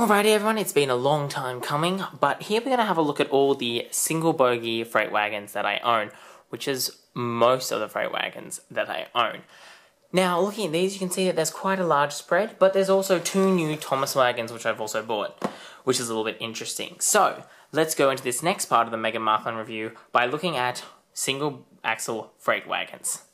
Alrighty everyone, it's been a long time coming, but here we're going to have a look at all the single bogie freight wagons that I own, which is most of the freight wagons that I own. Now, looking at these, you can see that there's quite a large spread, but there's also two new Thomas wagons which I've also bought, which is a little bit interesting. So, let's go into this next part of the Mega Marklin review by looking at single axle freight wagons.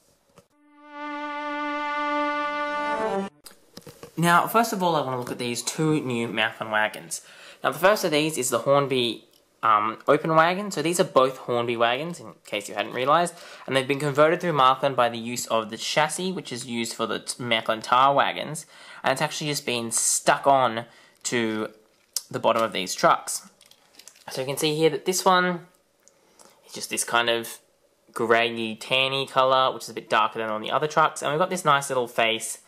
Now, first of all, I want to look at these two new Marklin wagons. Now, the first of these is the Hornby open wagon. So these are both Hornby wagons, in case you hadn't realised, and they've been converted through Marklin by the use of the chassis, which is used for the Marklin tar wagons, and it's actually just been stuck on to the bottom of these trucks. So you can see here that this one is just this kind of grey tanny colour, which is a bit darker than on the other trucks, and we've got this nice little face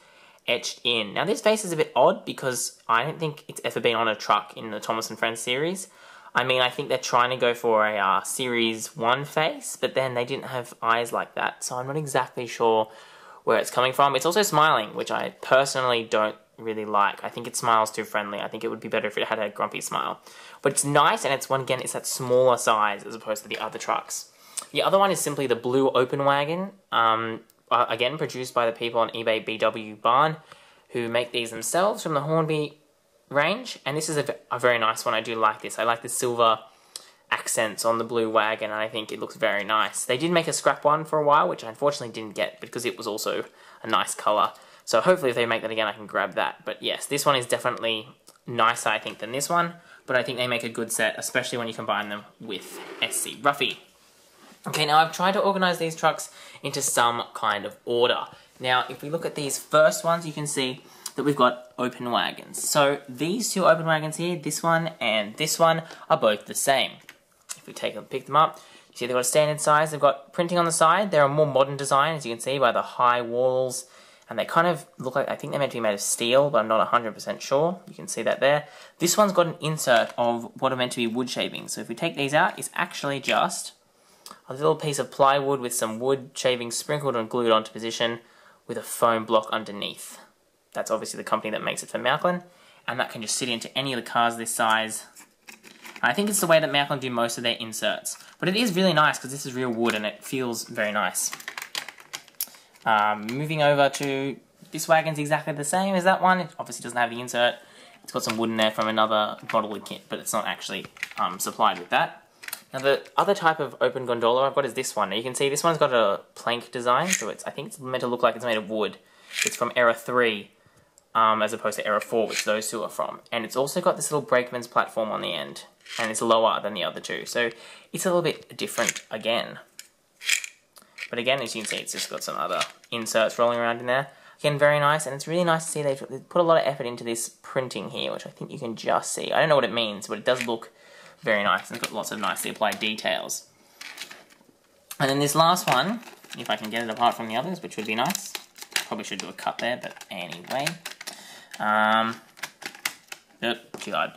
etched in. Now this face is a bit odd because I don't think it's ever been on a truck in the Thomas & Friends series. I mean, I think they're trying to go for a Series 1 face, but then they didn't have eyes like that, so I'm not exactly sure where it's coming from. It's also smiling, which I personally don't really like. I think it smiles too friendly. I think it would be better if it had a grumpy smile. But it's nice, and it's it's that smaller size as opposed to the other trucks. The other one is simply the blue open wagon. Again, produced by the people on eBay BW Barn, who make these themselves from the Hornby range, and this is a very nice one. I do like this. I like the silver accents on the blue wagon, and I think it looks very nice. They did make a scrap one for a while, which I unfortunately didn't get because it was also a nice colour. So hopefully if they make that again, I can grab that. But yes, this one is definitely nicer, I think, than this one, but I think they make a good set, especially when you combine them with SC Ruffy. Okay, now I've tried to organise these trucks into some kind of order. Now, if we look at these first ones, you can see that we've got open wagons. So these two open wagons here, this one and this one, are both the same. If we pick them up, you see they've got a standard size. They've got printing on the side. They're a more modern design, as you can see by the high walls. And they kind of look like, I think they're meant to be made of steel, but I'm not 100% sure. You can see that there. This one's got an insert of what are meant to be wood shavings. So if we take these out, it's actually just a little piece of plywood with some wood shavings sprinkled and glued onto position with a foam block underneath. That's obviously the company that makes it for Marklin, and that can just sit into any of the cars this size. And I think it's the way that Marklin do most of their inserts. But it is really nice because this is real wood and it feels very nice. Moving over to this wagon's exactly the same as that one. It obviously doesn't have the insert. It's got some wood in there from another bottling kit, but it's not actually supplied with that. Now the other type of open gondola I've got is this one. Now you can see this one's got a plank design, so I think it's meant to look like it's made of wood. It's from era 3, as opposed to era 4, which those two are from. And it's also got this little brakeman's platform on the end, and it's lower than the other two, so it's a little bit different again. But again, as you can see, it's just got some other inserts rolling around in there. Again, very nice, and it's really nice to see they've put a lot of effort into this printing here, which I think you can just see. I don't know what it means, but it does look very nice, and it's got lots of nicely applied details. And then this last one, if I can get it apart from the others, which would be nice. Probably should do a cut there, but anyway. Too hard.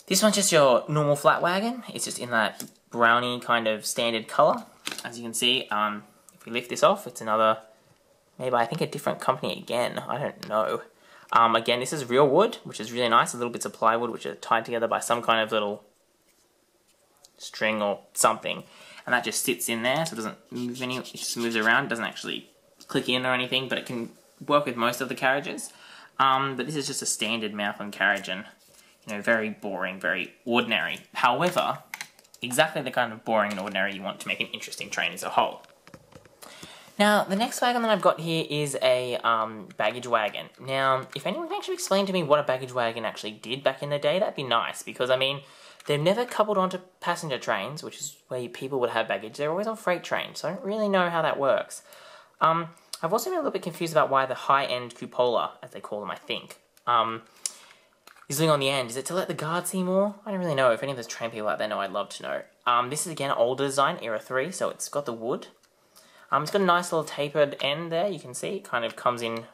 This one's just your normal flat wagon. It's just in that browny kind of standard colour. As you can see, if we lift this off, it's another, maybe I think a different company again. I don't know. Again, this is real wood, which is really nice. Little bits of plywood, which are tied together by some kind of little string or something, and that just sits in there, so it doesn't move it just moves around. It doesn't actually click in or anything, but it can work with most of the carriages. But this is just a standard Marklin carriage, and very boring, very ordinary. However, exactly the kind of boring and ordinary you want to make an interesting train as a whole. Now, the next wagon that I've got here is a baggage wagon. Now, if anyone can actually explain to me what a baggage wagon actually did back in the day, that'd be nice, because I mean, they've never coupled onto passenger trains, which is where people would have baggage. They're always on freight trains, so I don't really know how that works. I've also been a little bit confused about why the high-end cupola, as they call them, I think, is doing on the end. Is it to let the guard see more? I don't really know. If any of those train people out there know, I'd love to know. This is, again, older design, era 3, so it's got the wood. It's got a nice little tapered end there, you can see. It kind of comes in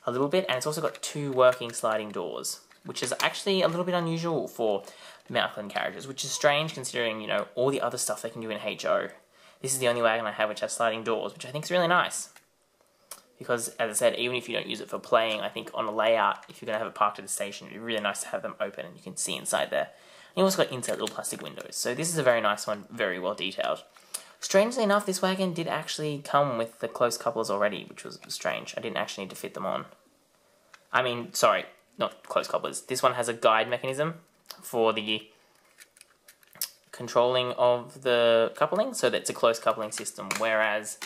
a little bit, and it's also got 2 working sliding doors, which is actually a little bit unusual for Marklin carriages, which is strange considering, all the other stuff they can do in HO. This is the only wagon I have which has sliding doors, which I think is really nice. because, as I said, even if you don't use it for playing, I think on a layout, if you're going to have it parked at a station, it'd be really nice to have them open and you can see inside there. And you also got inside little plastic windows, so this is a very nice one, very well detailed. Strangely enough, this wagon did actually come with the close couplers already, which was strange. I didn't actually need to fit them on. I mean, sorry, not close couplers. This one has a guide mechanism for the controlling of the coupling, so that's a close coupling system, whereas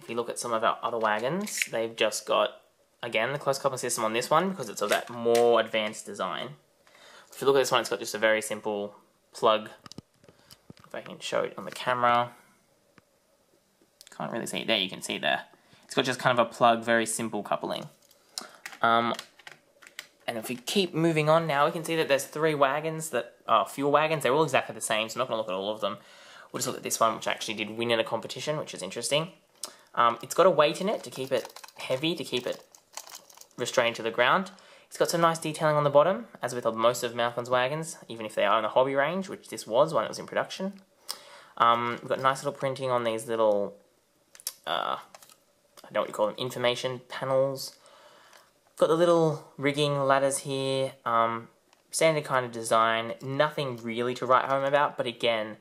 if you look at some of our other wagons, they've just got, again, the close coupling system on this one because it's of that more advanced design. If you look at this one, it's got just a very simple plug. If I can show it on the camera. Can't really see it there, you can see it there. It's got just kind of a plug, very simple coupling. And if we keep moving on now, we can see that there's 3 wagons that are fuel wagons. They're all exactly the same, so I'm not going to look at all of them. We'll just look at this one, which actually did win in a competition, which is interesting. It's got a weight in it to keep it heavy, to keep it restrained to the ground. It's got some nice detailing on the bottom, as with most of Marklin's wagons, even if they are in the hobby range, which this was when it was in production. We've got nice little printing on these little, I don't know what you call them, information panels. Got the little rigging ladders here, standard kind of design, nothing really to write home about, but again,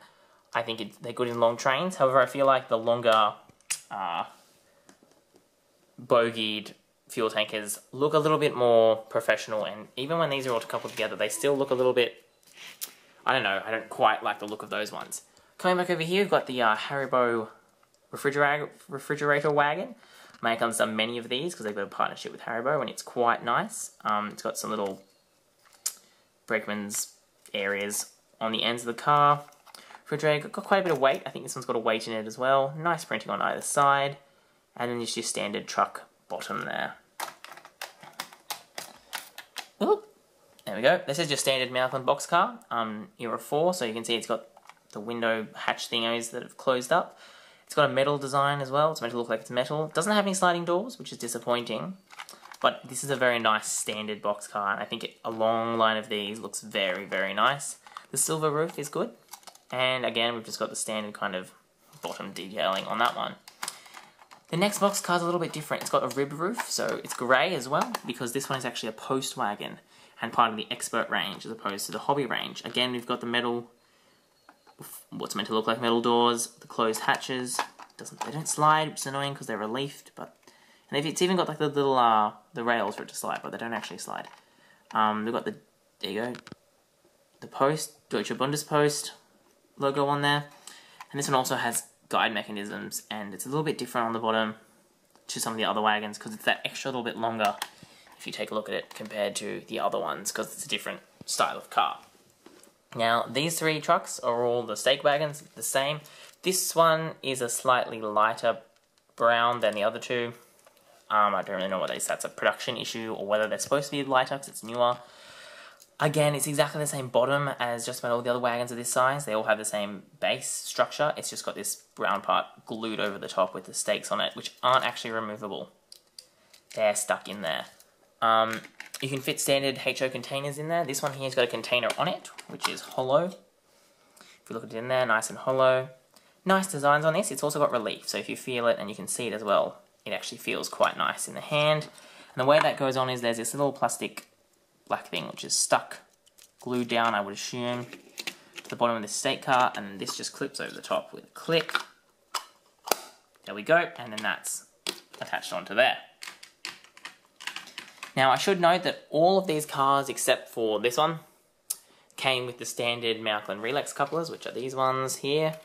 I think they're good in long trains. However, I feel like the longer bogeyed fuel tankers look a little bit more professional, and even when these are all coupled together, they still look a little bit, I don't know, I don't quite like the look of those ones. Coming back over here, we've got the Haribo refrigerator wagon. Marklin's done many of these because they've got a partnership with Haribo, and it's quite nice. It's got some little brakeman's areas on the ends of the car. Refrigerator got quite a bit of weight. I think this one's got a weight in it as well. Nice printing on either side. And then just your standard truck bottom there. Ooh, there we go. This is your standard Marklin boxcar, Era 4, so you can see it's got the window hatch thingies that have closed up. It's got a metal design as well. It's meant to look like it's metal. It doesn't have any sliding doors, which is disappointing. But this is a very nice standard boxcar, and I think a long line of these looks very, very nice. The silver roof is good. And again, we've just got the standard kind of bottom detailing on that one. The next boxcar is a little bit different. It's got a rib roof, so it's grey as well, because this one is actually a post wagon and part of the expert range as opposed to the hobby range. Again, we've got the metal, what's meant to look like metal doors, the closed hatches. They don't slide, which is annoying because they're reliefed, but and it's even got like the little the rails for it to slide, but they don't actually slide. We've got the, there you go, the post, Deutsche Bundespost logo on there, and this one also has guide mechanisms, and it's a little bit different on the bottom to some of the other wagons because it's that extra little bit longer if you take a look at it compared to the other ones, because it's a different style of car. Now, these 3 trucks are all the stake wagons, the same. This one is a slightly lighter brown than the other 2. I don't really know whether that's a production issue or whether they're supposed to be lighter because it's newer. Again, it's exactly the same bottom as just about all the other wagons of this size. They all have the same base structure. It's just got this brown part glued over the top with the stakes on it, which aren't actually removable. They're stuck in there. You can fit standard HO containers in there. This one here's got a container on it, which is hollow. If you look at it in there, nice and hollow. Nice designs on this. It's also got relief, so if you feel it and you can see it as well, it actually feels quite nice in the hand. And the way that goes on is there's this little plastic black thing which is stuck, glued down, I would assume, to the bottom of this stake car, and this just clips over the top with a click. There we go, and then that's attached onto there. Now, I should note that all of these cars, except for this one, came with the standard Marklin Relax couplers, which are these ones here.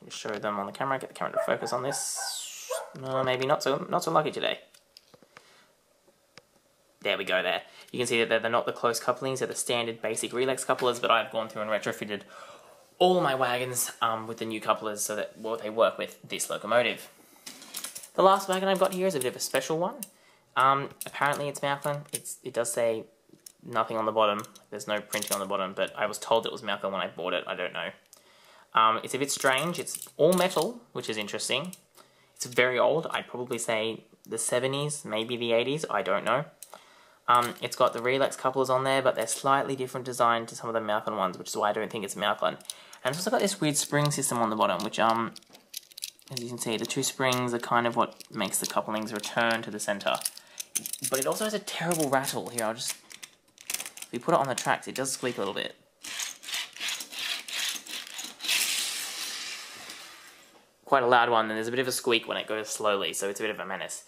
I'll just show them on the camera, get the camera to focus on this. No, maybe not so lucky today. There we go there. You can see that they're not the close couplings, they're the standard basic Relax couplers, but I've gone through and retrofitted all my wagons with the new couplers so that they work with this locomotive. The last wagon I've got here is a bit of a special one. Apparently it's Marklin. It does say nothing on the bottom. There's no printing on the bottom, but I was told it was Marklin when I bought it. I don't know. It's a bit strange. It's all metal, which is interesting. It's very old. I'd probably say the 70s, maybe the 80s. I don't know. It's got the Relax couplers on there, but they're slightly different design to some of the Marklin ones, which is why I don't think it's Marklin. And it's also got this weird spring system on the bottom, which As you can see, the two springs are kind of what makes the couplings return to the center. But it also has a terrible rattle. Here, if you put it on the tracks, it does squeak a little bit. Quite a loud one, and there's a bit of a squeak when it goes slowly, so it's a bit of a menace.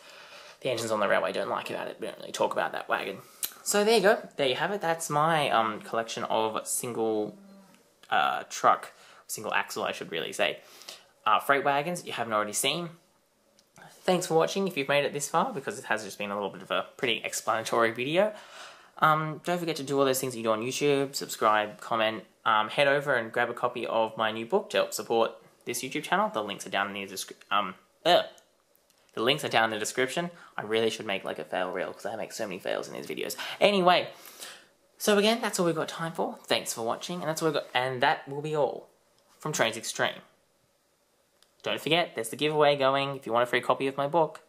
The engines on the railway don't like about it, we don't really talk about that wagon. So there you go, there you have it. That's my collection of single truck, single axle I should really say, freight wagons you haven't already seen. Thanks for watching if you've made it this far, because it has just been a little bit of a pretty explanatory video. Don't forget to do all those things that you do on YouTube, subscribe, comment, head over and grab a copy of my new book to help support this YouTube channel. The links are down in the description. I really should make like a fail reel, because I make so many fails in these videos. Anyway, so again, that's all we've got time for. Thanks for watching, and that's all we've got, and that will be all from TrainzXtreme. Don't forget, there's the giveaway going if you want a free copy of my book.